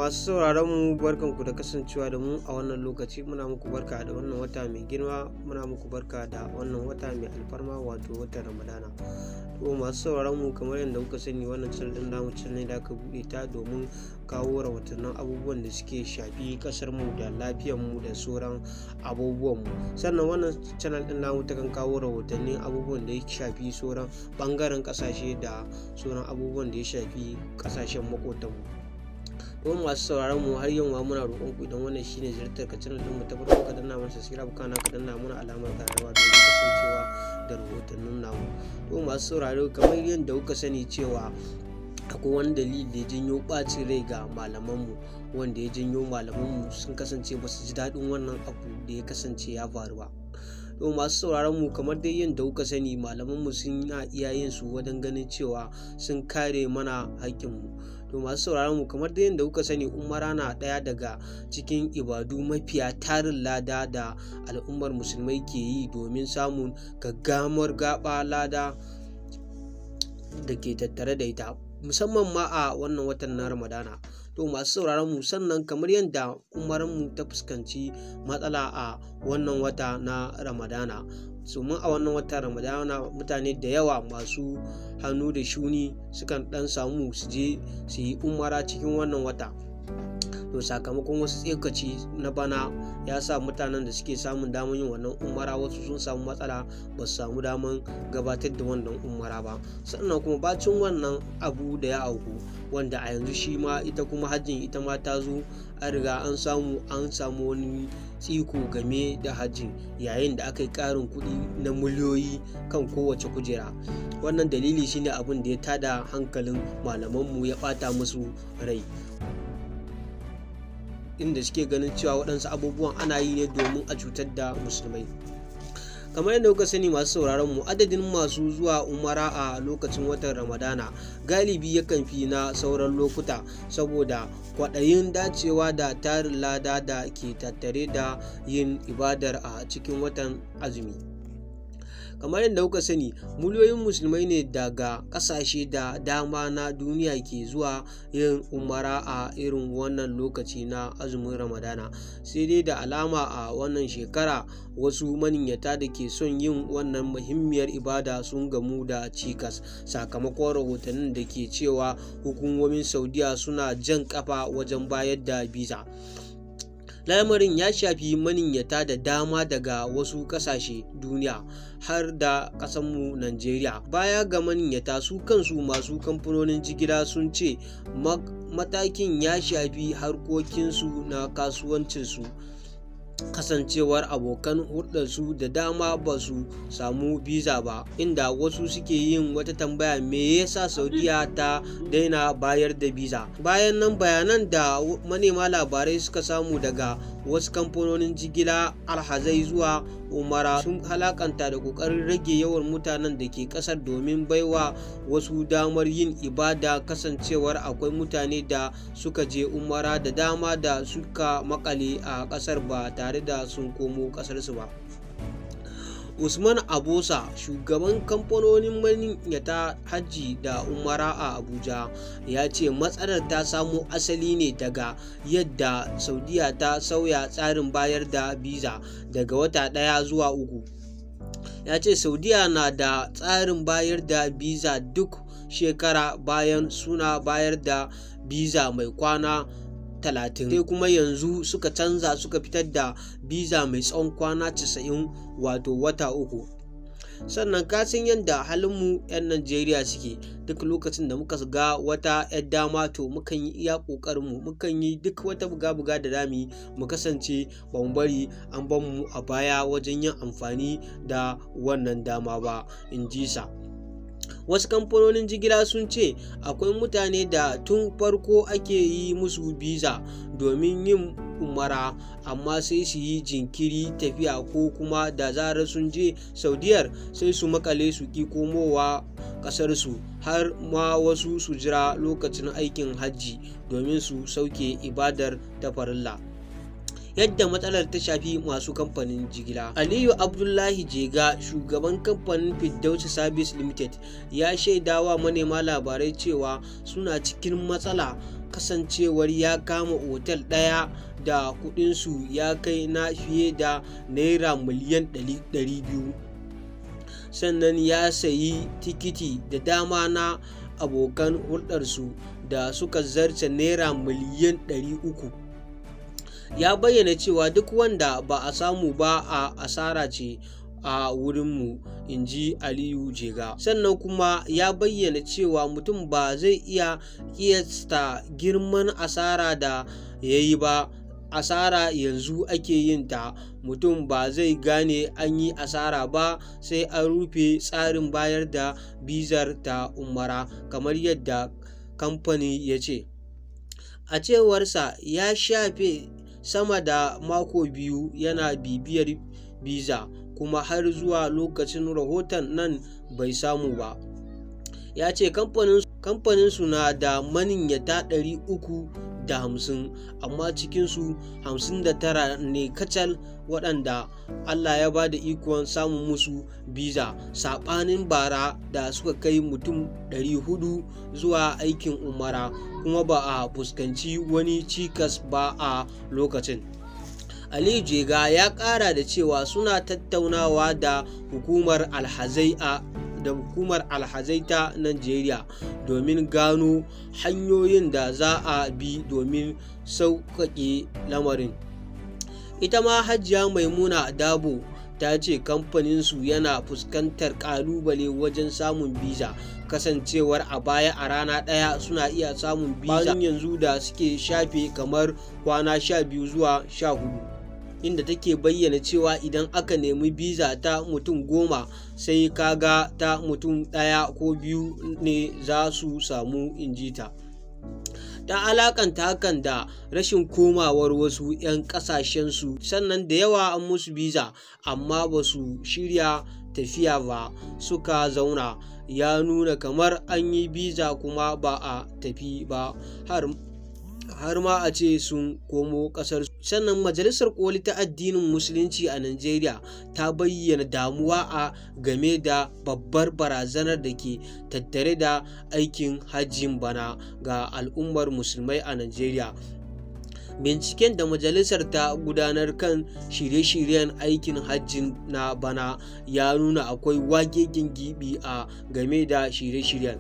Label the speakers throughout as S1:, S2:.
S1: Masu sauraron mu barkanku da kasancewa da mu a wannan lokaci. Muna muku barka da wannan wata mai girma, muna muku barka da wannan wata mai alfarma, wato watan Ramadana. To masu sauraron mu, kamar yadda kuka sani, wannan channel din namu channel ne da aka bude ta domin kawo rahotannin abubuwan da suke shafi kasar mu da lafiyar mu da sauran abubuwan mu. Sannan wannan channel din namu ta kan kawo rahotannin abubuwan da ya shafi sauran bangaren kasashe da sauran abubuwan da ya shafi kasashen makotan mu. Don masu sauraron mu, har yau muna roƙon ku, idan wannan shine ziyartar ka channel din mu ta farko, ka danna mana subscribe, kana ka danna mana alamar ƙararrawa don kasancewa da rahotannin namu. Don masu sauraro, kamar yadda kuka sani cewa akwai wani dalili da ya janyo ɓacin rai ga malamanmu, wanda ya janyo malamanmu sun kasance ba su ji daɗin wannan abu da ya kasance ya faru ba. To masu sauraron mu, kamar dai yadda kuka sani, malamanmu sun iya yin su wajen ganin cewa sun kare mana haƙƙinmu. To masu sauraron mu, kamar dai yadda kuka sani, umara na ɗaya daga cikin ibadu mafiya tarin lada da al'ummar musulmai ke yi domin samun gaggamar gaba lada da ke tattare da ita, musamman ma a wannan watan na Ramadana. To masu sauraron mu, sannan kamar yadda umaran mu ta fuskanci matsala a wannan wata na Ramadana, mun a wannan watan Ramadana mutane da yawa masu hannu da shuni sukan dan samu su je su yi umara cikin wannan wata. To sakamakon wasu tsekaci na bana ya sa mutanen da suke samun damar yin wannan umara, wasu sun samu matsala, ba su samu damar gabatar da wannan umara ba. Sannan kuma bacin wannan abu da ya auku, wanda a yanzu shi ma ita kuma hajjin ita ma ta zo, an riga an samu wani tsiko game da hajjin, yayin da aka yi ƙarin kuɗi na miliyoyi kan kowace kujera. Wannan dalili shine abin da ya tada hankalin malamanmu, ya ɓata musu rai, inda suke ganin cewa waɗansu abubuwan ana yi ne domin a cutar da musulmai. Kamar yadda kuka sani masu sauraron mu, adadin masu zuwa umara a lokacin watan Ramadana galibi yakan fi na sauran lokuta, saboda kwaɗayin dacewa da tarin lada da ke tattare da yin ibadar a cikin watan azumi. Kamar yadda kuka sani, miliyoyin musulmai ne daga ƙasashe da dama na duniya ke zuwa yin umara a irin wannan lokaci na azumin Ramadana. Sai dai da alama a wannan shekara wasu maniyyata da ke son yin wannan muhimmiyar ibada sun gamu da cikas, sakamakon rahotannin da ke cewa hukumomin Saudiya suna jan kafa wajen bayar da biza. Lamarin ya shafi maniyyata da dama daga wasu ƙasashe duniya, har da ƙasarmu Najeriya. Baya ga maniyyata, su kansu masu kamfanonin jigila sun ce matakin ya shafi harkokinsu na kasuwancinsu, kasancewar abokan hulɗarsu da dama ba su samu biza ba, inda wasu suke yin wata tambaya: me yasa Saudiya ta daina bayar da biza? Bayan nan, bayanan da manema labarai suka samu daga wasu kamfanonin jigila alhazai zuwa umara sun halakanta da kokarin rage yawan mutanen da ke kasar domin baiwa wasu damar yin ibada, kasancewar akwai mutane da suka je umara da dama da suka makale a kasar ba tare da sun komo kasarsu ba. Usman Abosa, shugaban kamfanonin maniyyata hajji da umara a Abuja, ya ce matsalar ta samo asali ne daga yadda Saudiya ta sauya tsarin bayar da biza daga wata 1 zuwa 3. Ya ce Saudiya na da tsarin bayar da biza duk shekara, bayan suna bayar da biza mai kwana 30, sai kuma yanzu suka canza, suka fitar da biza mai tsawon kwana 90, wato wata 3. Sannan kasan yadda halinmu 'yan Najeriya suke, duk lokacin da muka ga wata 'yar dama, to mukan yi iya ƙoƙarinmu, mukan yi duk wata buga-buga da dami mu kasance ba mu bari an bar mu a baya wajen yin amfani da wannan dama ba, in ji sa. Wasu kamfanonin jigila sun ce akwai mutane da tun farko ake yi musu biza domin yin umara, amma sai su yi jinkiri tafiya, ko kuma da zarar sun je Saudiyar sai su makale, su ki komowa ƙasarsu, har ma wasu su jira lokacin aikin hajji domin su sauke ibadar ta farilla. Yadda matsalar ta shafi masu kamfanin jigila, Aliyu Abdullahi Jega, shugaban kamfanin Firdausi Service Limited, ya shaidawa manema labarai cewa suna cikin matsala kasancewar ya kama otal ɗaya da kuɗinsu ya kai na fiye da naira miliyan 200, sannan ya sayi tikiti da dama na abokan hulɗarsu da suka zarce naira miliyan 300. Ya bayyana cewa duk wanda ba a samu ba a asara ce a wurinmu, in ji Aliyu Jega. Sannan kuma ya bayyana cewa mutum ba zai iya kiyasta girman asara da ya yi ba. Asara yanzu ake yin ta, mutum ba zai gane an yi asara ba sai an rufe tsarin bayar da bizar ta umara, kamar yadda kamfani ya ce. A cewarsa, ya shafe sama da mako 2 yana bibiyar biza, kuma har zuwa lokacin rahoton nan bai samu ba. Ya ce kamfaninsu na da maniyyata 350, amma cikinsu 59 ne kacal waɗanda Allah ya ba da ikon samun musu biza, saɓanin bara da suka kai mutum 400 zuwa aikin umara, kuma ba a fuskanci wani cikas ba a lokacin. Aliyu Jega ya ƙara da cewa suna tattaunawa da hukumar alhazai ta Najeriya domin gano hanyoyin da za a bi domin sauƙaƙe lamarin. Ita ma Hajiya Maimuna Dabo ta ce kamfaninsu yana fuskantar ƙalubale wajen samun biza, kasancewar a baya a rana ɗaya suna iya samun biza yanzu da suke shafe kamar kwana 12 zuwa 14. Inda take bayyana cewa idan aka nemi biza ta mutum 10 sai kaga ta mutum 1 ko 2 ne za su samu, inji ta. Ta alakanta hakan da rashin komawar wasu 'yan kasashensu, sannan da yawa an musu biza amma ba su shirya tafiya ba suka zauna, ya nuna kamar an yi biza kuma ba a tafi ba har ma a ce sun komo ƙasar. Sannan Majalisar Koli ta addinin Musulunci a Najeriya ta bayyana damuwa a game da babbar barazanar da ke tattare da aikin hajjin bana ga al'ummar musulmai a Najeriya. Binciken da majalisar ta gudanar kan shirye-shiryen aikin hajjin na bana ya nuna akwai wagegen gibi a game da shirye-shiryen.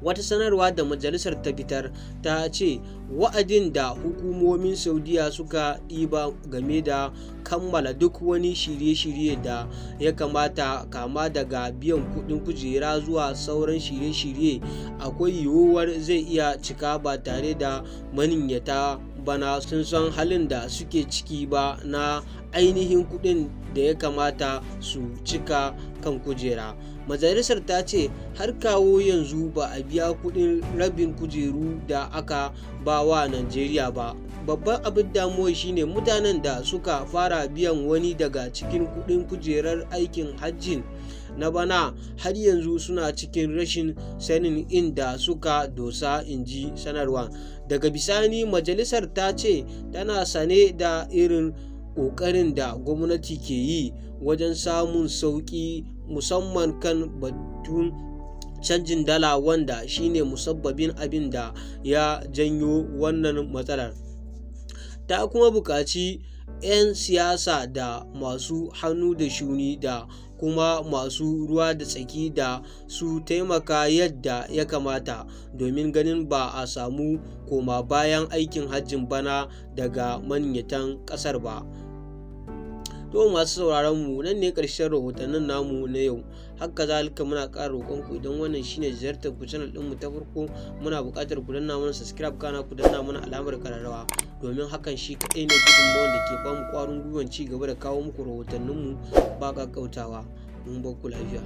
S1: Wata sanarwa da majalisar ta fitar ta ce wa'adin da hukumomin Saudiya suka ɗiba game da kammala duk wani shirye-shirye da ya kamata, kama daga biyan kuɗin kujera zuwa sauran shirye-shirye, akwai yiwuwar zai iya cika ba tare da maniyyata bana sun san halin da suke ciki ba na ainihin kuɗin da ya kamata su cika kan kujera. Majalisar ta ce har kawo yanzu ba a biya kuɗin rabin kujeru da aka ba wa Najeriya ba. Babban abin damuwa shine mutanen da suka fara biyan wani daga cikin kuɗin kujerar aikin hajjin na bana har yanzu suna cikin rashin sanin inda suka dosa, inji sanarwa. Daga bisani majalisar ta ce tana sane da irin ƙoƙarin da gwamnati ke yi wajen samun sauƙi, musamman kan batun canjin dala, wanda shine musabbabin abin da ya janyo wannan matsalar. Ta kuma buƙaci 'yan siyasa da masu hannu da shuni da kuma masu ruwa da tsaki da su taimaka yadda ya kamata domin ganin ba a samu koma bayan aikin hajjin bana daga maniyyatan ƙasar ba. To masu sauraron mu, nan ne ƙarshen rahotannin namu na yau. Haka zalika muna ƙara roƙon ku, idan wannan shine ziyartar ku channel ɗinmu ta farko, muna buƙatar ku danna mana subscribe, kana ku danna mana alamar ƙararrawa, domin hakan shi kaɗai ne gudunmawar da ke bamu ƙwarin gwiwan ci gaba da kawo muku rahotanninmu ba ƙaƙƙautawa. Mun bar ku lafiya.